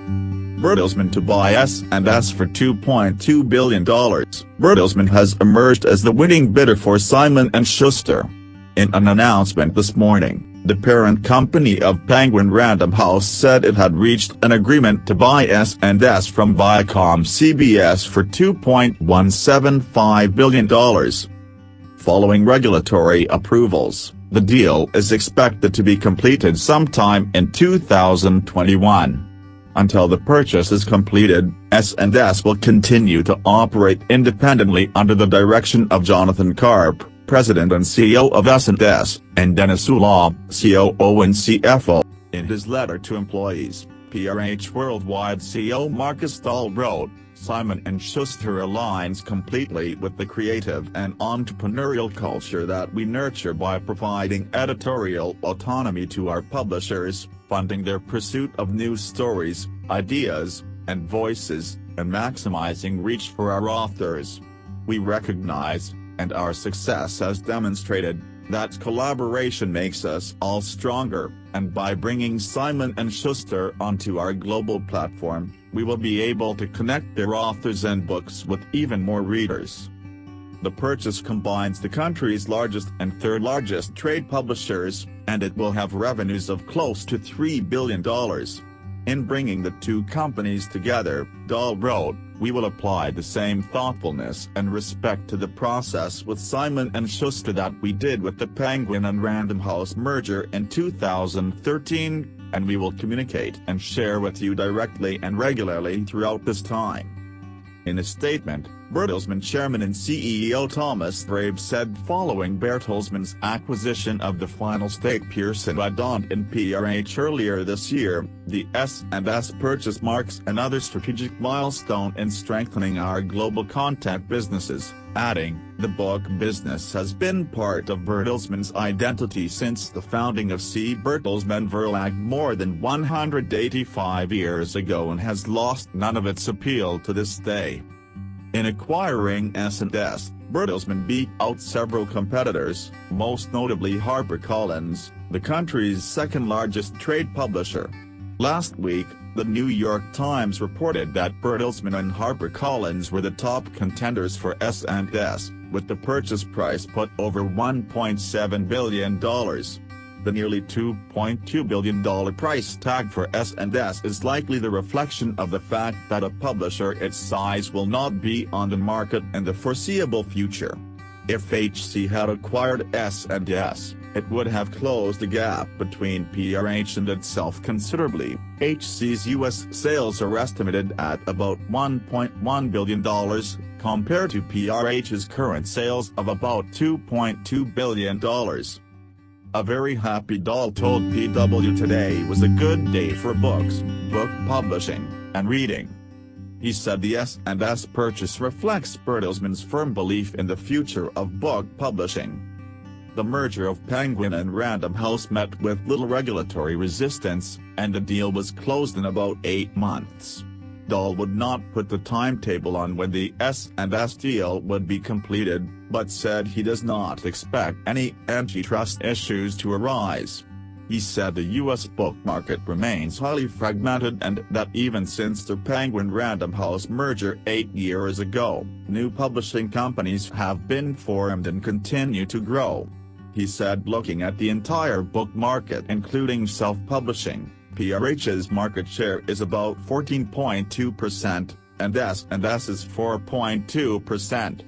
Bertelsmann to buy S&S for $2.2 billion. Bertelsmann has emerged as the winning bidder for Simon & Schuster. In an announcement this morning, the parent company of Penguin Random House said it had reached an agreement to buy S&S from Viacom CBS for $2.175 billion. Following regulatory approvals, the deal is expected to be completed sometime in 2021. Until the purchase is completed, S&S will continue to operate independently under the direction of Jonathan Karp, President and CEO of S&S, and Dennis Ulaw, COO and CFO. In his letter to employees, PRH Worldwide CEO Marcus Dahl wrote, "Simon & Schuster aligns completely with the creative and entrepreneurial culture that we nurture by providing editorial autonomy to our publishers, funding their pursuit of new stories, ideas, and voices, and maximizing reach for our authors. We recognize, and our success has demonstrated, that collaboration makes us all stronger, and by bringing Simon & Schuster onto our global platform, we will be able to connect their authors and books with even more readers." The purchase combines the country's largest and third largest trade publishers, and it will have revenues of close to $3 billion. In bringing the two companies together, Dahl wrote, "We will apply the same thoughtfulness and respect to the process with Simon & Schuster that we did with the Penguin and Random House merger in 2013, and we will communicate and share with you directly and regularly throughout this time." In a statement, Bertelsmann Chairman and CEO Thomas Rabe said following Bertelsmann's acquisition of the final stake Pearson Vadant in PRH earlier this year, the S&S purchase marks another strategic milestone in strengthening our global content businesses, adding, "The book business has been part of Bertelsmann's identity since the founding of C. Bertelsmann Verlag more than 185 years ago and has lost none of its appeal to this day." In acquiring S&S, Bertelsmann beat out several competitors, most notably HarperCollins, the country's second-largest trade publisher. Last week, the New York Times reported that Bertelsmann and HarperCollins were the top contenders for S&S, with the purchase price put over $1.7 billion. The nearly $2.2 billion price tag for S&S is likely the reflection of the fact that a publisher its size will not be on the market in the foreseeable future. If HC had acquired S&S, it would have closed the gap between PRH and itself considerably. HC's U.S. sales are estimated at about $1.1 billion, compared to PRH's current sales of about $2.2 billion. A very happy Dahl told PW Today was a good day for books, book publishing, and reading. He said the S&S purchase reflects Bertelsmann's firm belief in the future of book publishing. The merger of Penguin and Random House met with little regulatory resistance, and the deal was closed in about 8 months. Dahl would not put the timetable on when the S&S deal would be completed, but said he does not expect any antitrust issues to arise. He said the U.S. book market remains highly fragmented and that even since the Penguin Random House merger 8 years ago, new publishing companies have been formed and continue to grow. He said looking at the entire book market including self-publishing, PRH's market share is about 14.2%, and S&S's 4.2%.